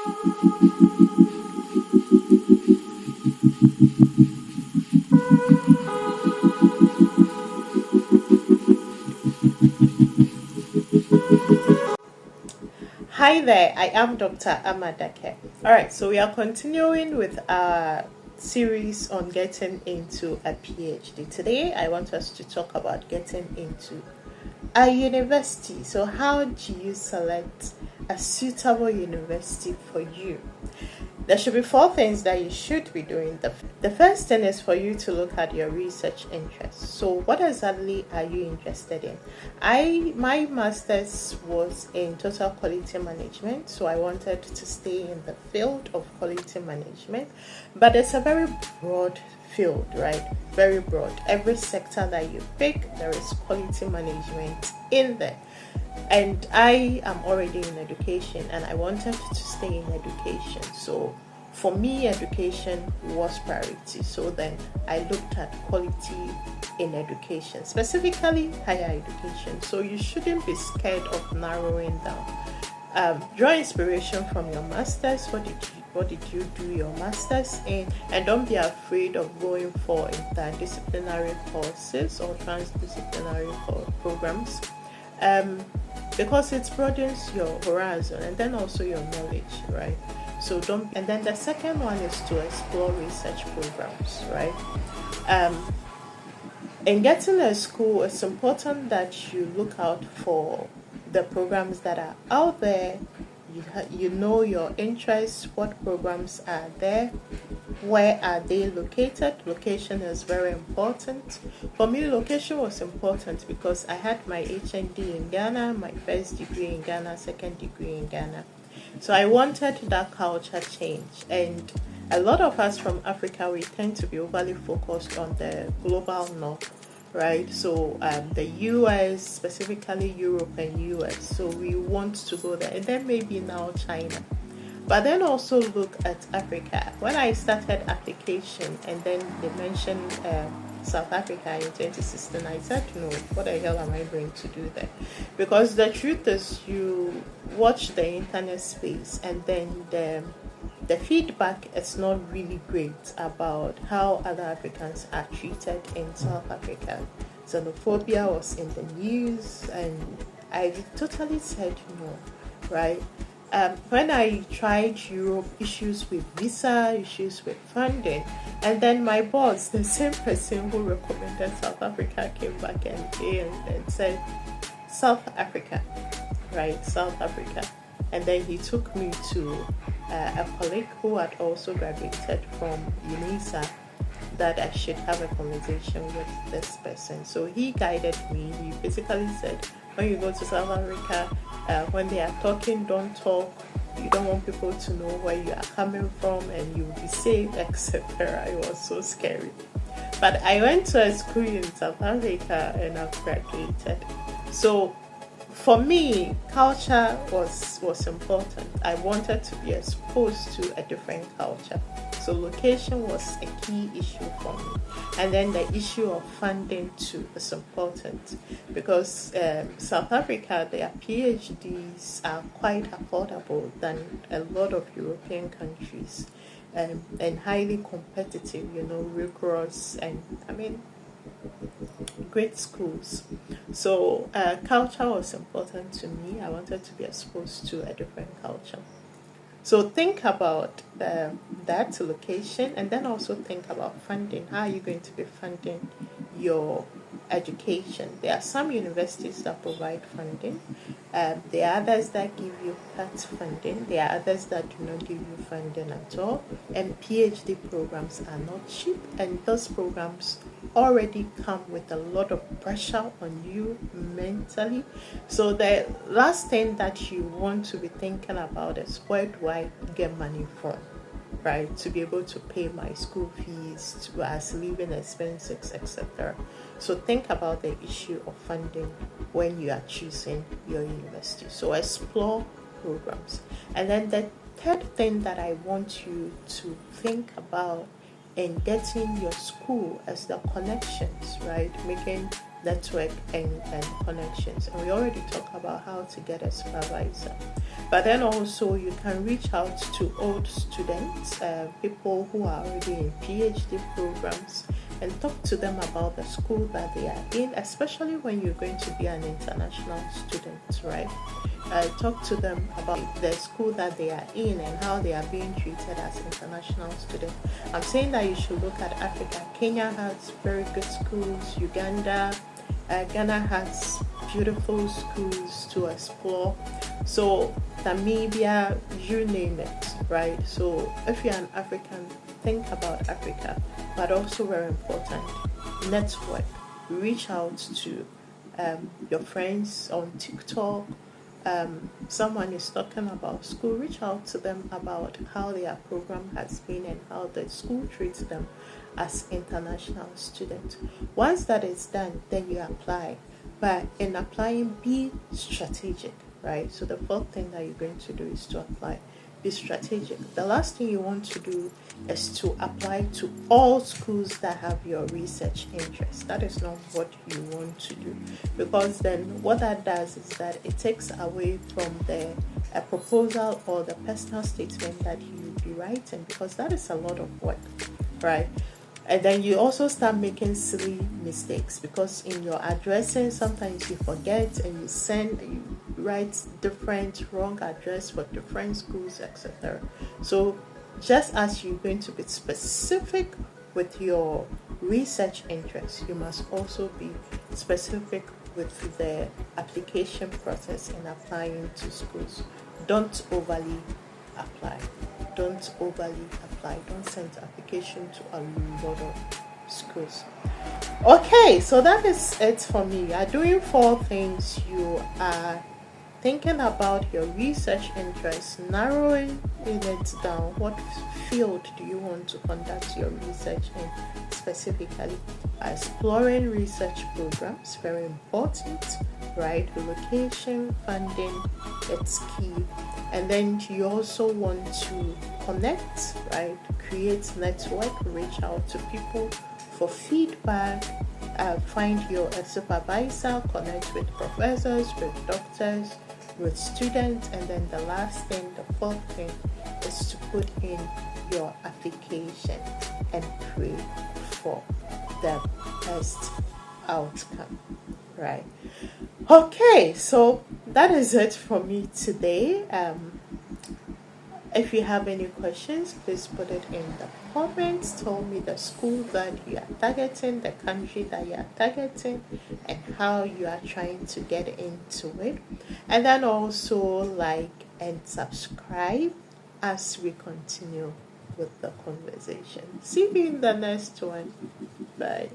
Hi there, I am Dr. Amadake. Alright, so we are continuing with our series on getting into a PhD. Today, I want us to talk about getting into a university. So, how do you select a suitable university for you? There should be four things that you should be doing. The first thing is for you to look at your research interests. So, what exactly are you interested in? My master's was in total quality management, so I wanted to stay in the field of quality management, but it's a very broad field, right? Very broad. Every sector that you pick, there is quality management in there. And I am already in education and I wanted to stay in education. So for me, education was priority. So then I looked at quality in education, specifically higher education. So you shouldn't be scared of narrowing down. Draw inspiration from your masters. What did you do your masters in? And don't be afraid of going for interdisciplinary courses or transdisciplinary programs. Because it broadens your horizon and then also your knowledge, right? So don't. And then the second one is to explore research programs, right? In getting a school, it's important that you look out for the programs that are out there. You know your interests, what programs are there, where are they located. Location is very important. For me, location was important because I had my HND in Ghana, my first degree in Ghana, second degree in Ghana. So I wanted that culture change. And a lot of us from Africa, we tend to be overly focused on the global north, right? So the US, specifically Europe and US. So we want to go there. And then maybe now China. But then also look at Africa. When I started application and then they mentioned South Africa in 2016, I said, no, what the hell am I going to do there? Because the truth is, you watch the internet space and then the feedback is not really great about how other Africans are treated in South Africa. Xenophobia was in the news, and I totally said no, right? When I tried Europe, issues with visa, issues with funding, and then my boss, the same person who recommended South Africa, came back and said, South Africa, right? South Africa. And then he took me to a colleague who had also graduated from UNISA, that I should have a conversation with this person. So he guided me. He basically said, when you go to South Africa, when they are talking, don't talk. You don't want people to know where you are coming from and you'll be safe, etc. It was so scary. But I went to a school in South Africa and I've graduated. So for me, culture was important. I wanted to be exposed to a different culture. So location was a key issue for me. And then the issue of funding too is important because South Africa, their PhDs are quite affordable than a lot of European countries, and highly competitive, rigorous, and great schools. So culture was important to me. I wanted to be exposed to a different culture. So think about that location, and then also think about funding. How are you going to be funding your education? There are some universities that provide funding. There are others that give you part funding. There are others that do not give you funding at all. And PhD programs are not cheap, and those programs already come with a lot of pressure on you mentally. So the last thing that you want to be thinking about is, where do I get money from, right, to be able to pay my school fees, to as living expenses, etc. So think about the issue of funding when you are choosing your university. So explore programs. And then the third thing that I want you to think about in getting your school as the connections, right? Making network and connections. And we already talked about how to get a supervisor. But then also you can reach out to old students, people who are already in PhD programs, and talk to them about the school that they are in, especially when you're going to be an international student, right? Talk to them about the school that they are in and how they are being treated as international students. I'm saying that you should look at Africa. Kenya has very good schools. Uganda, Ghana has beautiful schools to explore. So Namibia, you name it, right? So if you're an African, think about Africa. But also very important, network. Reach out to your friends on TikTok. Someone is talking about school, reach out to them about how their program has been and how the school treats them as international students. Once that is done, then you apply. But in applying, be strategic, right? So the first thing that you're going to do is to apply. Be strategic. The last thing you want to do is to apply to all schools that have your research interest. That is not what you want to do, because then what that does is that it takes away from the proposal or the personal statement that you will be writing, because that is a lot of work, right? And then you also start making silly mistakes, because in your addressing sometimes you forget and you write different wrong address for different schools, etc. So just as you're going to be specific with your research interests, you must also be specific with the application process in applying to schools. Don't overly apply. Don't overly apply. Don't send application to a lot of schools. Okay, so that is it for me. You are doing 4 things. You are thinking about your research interests, narrowing it down. What field do you want to conduct your research in specifically? Exploring research programs, very important, right? Location, funding, it's key. And then you also want to connect, right? Create network, reach out to people for feedback, find your supervisor, connect with professors, with doctors, with students, and then the last thing, the 4th thing, is to put in your application and pray for the best outcome, right? Okay, so that is it for me today. If you have any questions, please put it in the comments. Tell me the school that you are targeting, the country that you are targeting, and how you are trying to get into it. And then also like and subscribe as we continue with the conversation. See you in the next one. Bye.